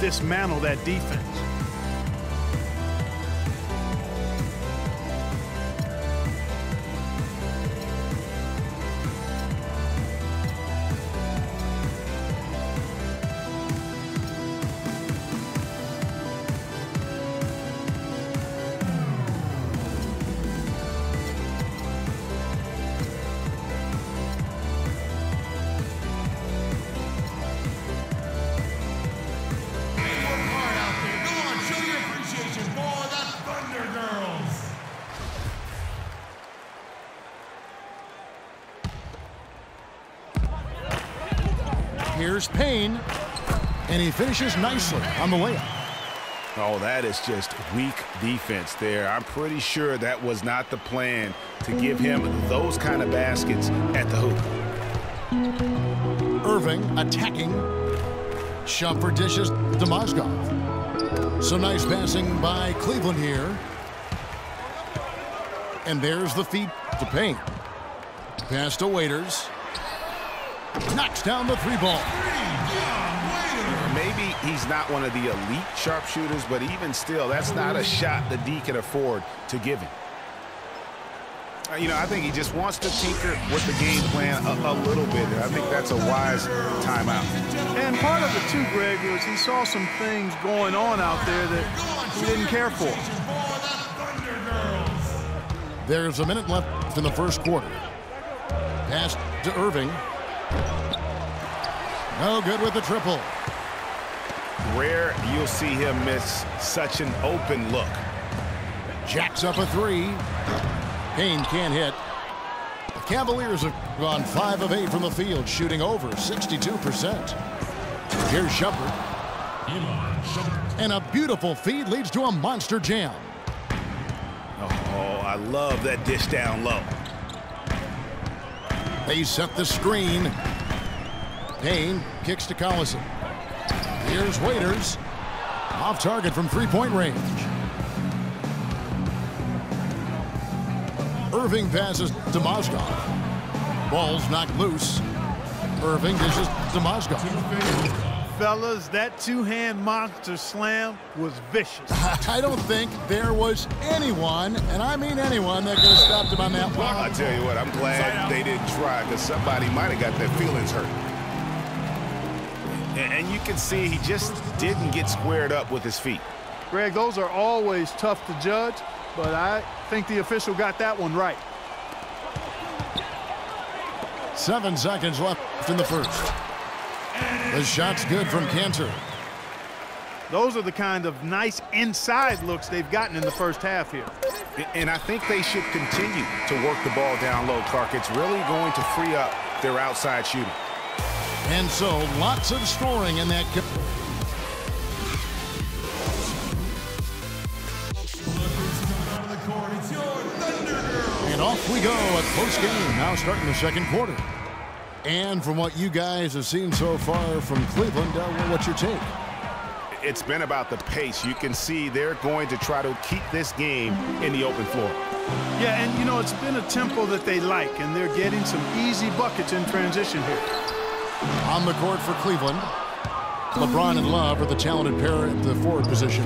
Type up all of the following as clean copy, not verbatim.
dismantle that defense. Here's Payne, and he finishes nicely on the layup. Oh, that is just weak defense there. I'm pretty sure that was not the plan to give him those kind of baskets at the hoop. Irving attacking. Shumpert dishes to Mozgov. So nice passing by Cleveland here. And there's the feed to Payne. Pass to Waiters. Knocks down the three ball. Maybe he's not one of the elite sharpshooters, but even still, that's not a shot the D can afford to give him. You know, I think he just wants to tinker with the game plan a little bit. I think that's a wise timeout. And part of it, too, Greg, was he saw some things going on out there that he didn't care for. There's a minute left in the first quarter. Pass to Irving. No good with the triple. Rare you'll see him miss such an open look. Jacks up a three. Payne can't hit. The Cavaliers have gone 5 of 8 from the field, shooting over 62%. Here's Shumpert. And a beautiful feed leads to a monster jam. Oh, I love that dish down low. They set the screen. Payne kicks to Collison. Here's Waiters. Off target from three-point range. Irving passes to Mozgov. Ball's knocked loose. Irving dishes to Mozgov. Fellas, that two-hand monster slam was vicious. I don't think there was anyone, and I mean anyone, that could have stopped him on that one. Well, I tell you what, I'm glad they didn't try, because somebody might have got their feelings hurt. And you can see he just didn't get squared up with his feet. Greg, those are always tough to judge, but I think the official got that one right. 7 seconds left in the first. The shot's good from Cantor. Those are the kind of nice inside looks they've gotten in the first half here. And I think they should continue to work the ball down low, Clark. It's really going to free up their outside shooting. And so, lots of scoring in that. And off we go at post-game, now starting the second quarter. And from what you guys have seen so far from Cleveland, what's your take? It's been about the pace. You can see they're going to try to keep this game in the open floor. Yeah, and you know, it's been a tempo that they like, and they're getting some easy buckets in transition here. On the court for Cleveland, LeBron and Love are the talented pair at the forward position.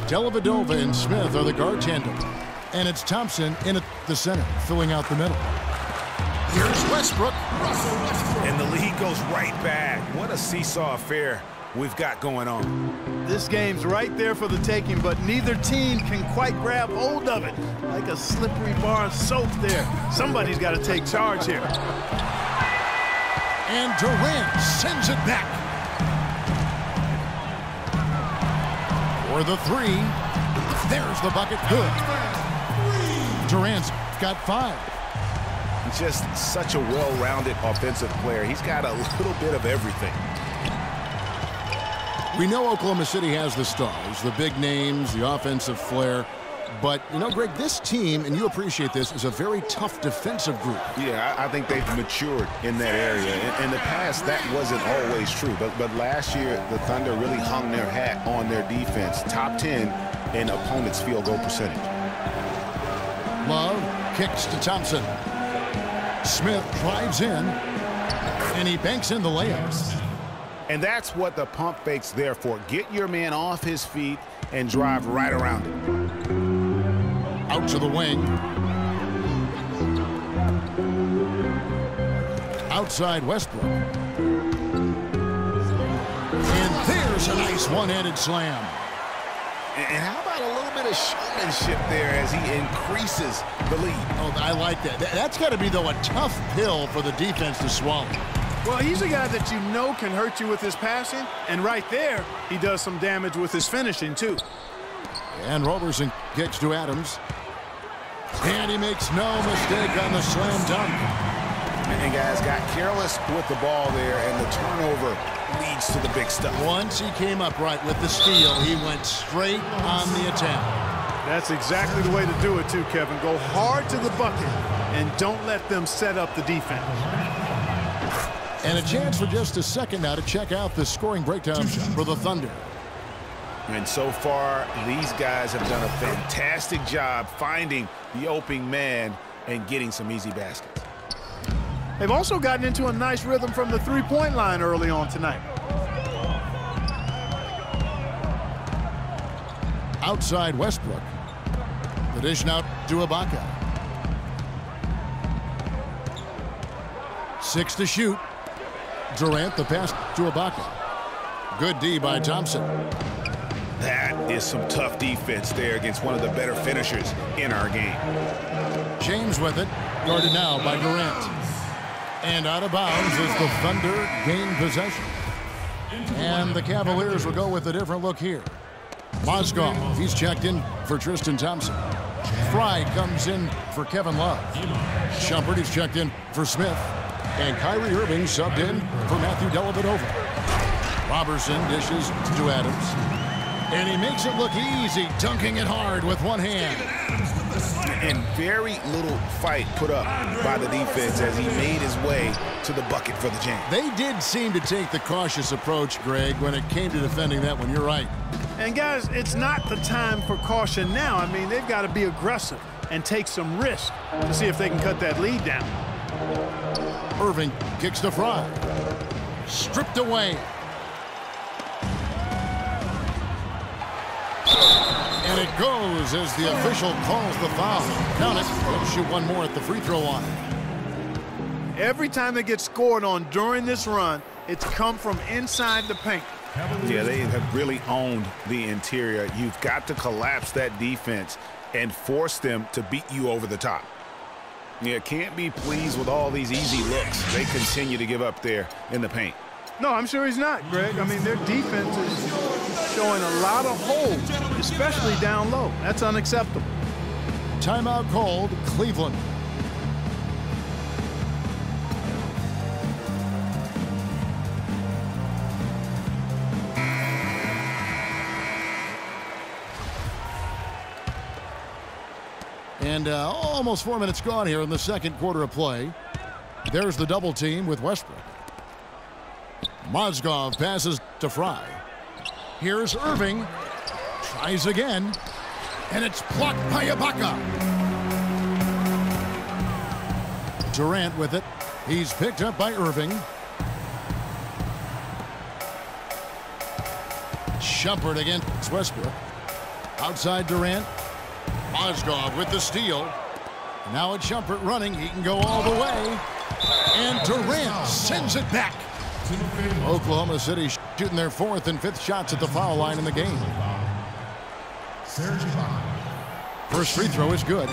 Dellavedova and Smith are the guard tandem. And it's Thompson in at the center, filling out the middle. Here's Westbrook. And the lead goes right back. What a seesaw affair we've got going on. This game's right there for the taking, but neither team can quite grab hold of it. Like a slippery bar of soap there. Somebody's got to take charge here. And Durant sends it back. For the three. There's the bucket. Good. Durant's got 5. Just such a well-rounded offensive player. He's got a little bit of everything. We know Oklahoma City has the stars, the big names, the offensive flair. But, you know, Greg, this team, and you appreciate this, is a very tough defensive group. Yeah, I think they've matured in that area. In the past, that wasn't always true. But last year, the Thunder really hung their hat on their defense. Top 10 in opponents' field goal percentage. Love kicks to Thompson. Smith drives in, and he banks in the layups. And that's what the pump fake's there for. Get your man off his feet and drive right around it. Out to the wing. Outside Westbrook. And there's a nice one-handed slam. And how about a little bit of showmanship there as he increases the lead? Oh, I like that. That's got to be, though, a tough pill for the defense to swallow. Well, he's a guy that you know can hurt you with his passing, and right there, he does some damage with his finishing, too. And Roberson kicks to Adams. And he makes no mistake on the slam dunk. And guys got careless with the ball there, and the turnover leads to the big stuff. Once he came up right with the steal, he went straight on the attack. That's exactly the way to do it, too, Kevin. Go hard to the bucket, and don't let them set up the defense. And a chance for just a second now to check out the scoring breakdown for the Thunder. And so far, these guys have done a fantastic job finding the opening man and getting some easy baskets. They've also gotten into a nice rhythm from the three-point line early on tonight. Outside Westbrook. The dish now to Ibaka. 6 to shoot. Durant the pass to Ibaka. Good D by Thompson. That is some tough defense there against one of the better finishers in our game. James with it. Guarded now by Durant. And out of bounds as the Thunder gain possession. And the Cavaliers will go with a different look here. Mozgov, he's checked in for Tristan Thompson. Fry comes in for Kevin Love. Shumpert is checked in for Smith. And Kyrie Irving subbed in for Matthew Dellavedova. Robertson dishes to Adams. And he makes it look easy, dunking it hard with one hand. And very little fight put up by the defense as he made his way to the bucket for the jam. They did seem to take the cautious approach, Greg, when it came to defending that one. You're right. And, guys, it's not the time for caution now. I mean, they've got to be aggressive and take some risk to see if they can cut that lead down. Irving kicks to Fry. Stripped away. And it goes as the official calls the foul. Count it. They'll shoot one more at the free throw line. Every time they get scored on during this run, it's come from inside the paint. Yeah, they have really owned the interior. You've got to collapse that defense and force them to beat you over the top. Yeah, can't be pleased with all these easy looks they continue to give up there in the paint. No, I'm sure he's not, Greg. I mean, their defense is showing a lot of holes, especially down low. That's unacceptable. Timeout called, Cleveland. And almost 4 minutes gone here in the second quarter of play. There's the double team with Westbrook. Mozgov passes to Fry. Here's Irving. Tries again. And it's blocked by Ibaka. Durant with it. He's picked up by Irving. Shumpert against Westbrook. Outside Durant. Mozgov with the steal. Now it's Shumpert running. He can go all the way. And Durant sends it back. Oklahoma City shooting their 4th and 5th shots at the foul line in the game. First free throw is good.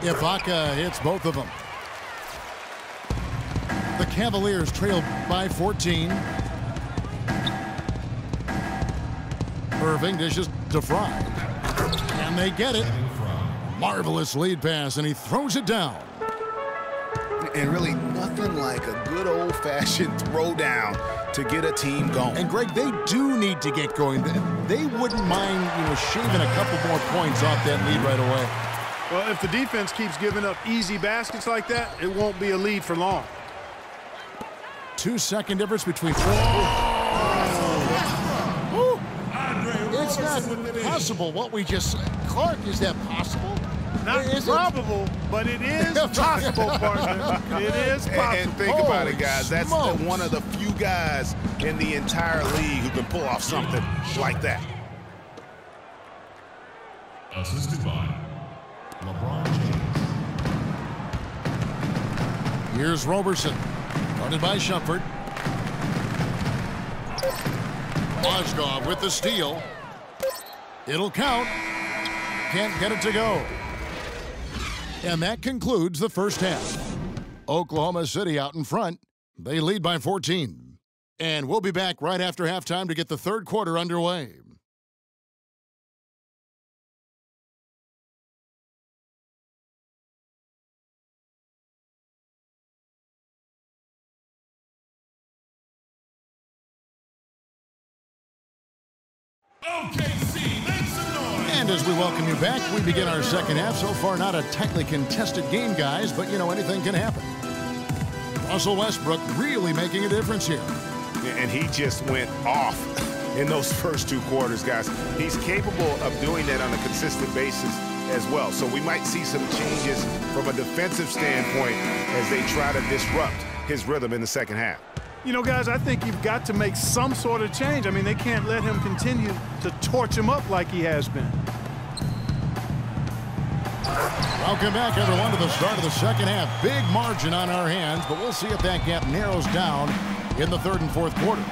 Ibaka hits both of them. The Cavaliers trail by 14. Irving dishes to Fry. And they get it. Marvelous lead pass, and he throws it down. And really nothing like a good old-fashioned throwdown to get a team going. And, Greg, they do need to get going. They wouldn't mind, shaving a couple more points off that lead right away. Well, if the defense keeps giving up easy baskets like that, it won't be a lead for long. 2-second difference between. It's not possible what we just said. Clark, is that possible? Not probable, but it is possible, partner. It is possible. And think about it, guys. Holy That's smokes. one of the few guys in the entire league who can pull off something like that. Assisted by LeBron James. Here's Roberson. Guarded by Shumpert. Washgov with the steal. It'll count. Can't get it to go. And that concludes the first half. Oklahoma City out in front. They lead by 14. And we'll be back right after halftime to get the third quarter underway. OKC, make some noise. And as we welcome you back, we begin our second half. So far, not a tightly contested game, guys, but, you know, anything can happen. Russell Westbrook really making a difference here. And he just went off in those first two quarters, guys. He's capable of doing that on a consistent basis as well. So we might see some changes from a defensive standpoint as they try to disrupt his rhythm in the second half. You know, guys, I think you've got to make some sort of change. I mean, they can't let him continue to torch him up like he has been. Welcome back, everyone, to the start of the second half. Big margin on our hands, but we'll see if that gap narrows down in the third and fourth quarters.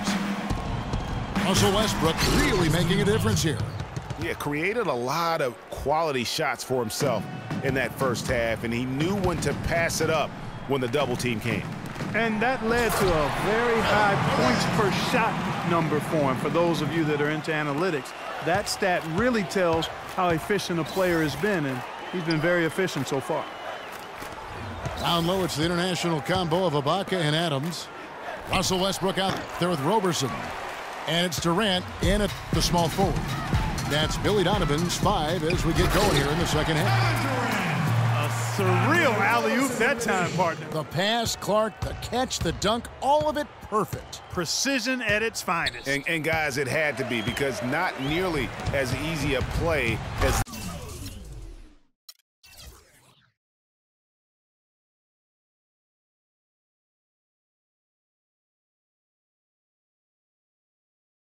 Russell Westbrook really making a difference here. Yeah, created a lot of quality shots for himself in that first half, and he knew when to pass it up when the double team came. And that led to a very high points per shot number for him. For those of you that are into analytics, that stat really tells how efficient a player has been, and he's been very efficient so far. Down low, it's the international combo of Ibaka and Adams. Russell Westbrook out there with Roberson. And it's Durant in at the small forward. That's Billy Donovan's 5 as we get going here in the second half. Surreal alley-oop that time, partner. The pass, Clark, the catch, the dunk, all of it perfect. Precision at its finest. And guys, it had to be, because not nearly as easy a play as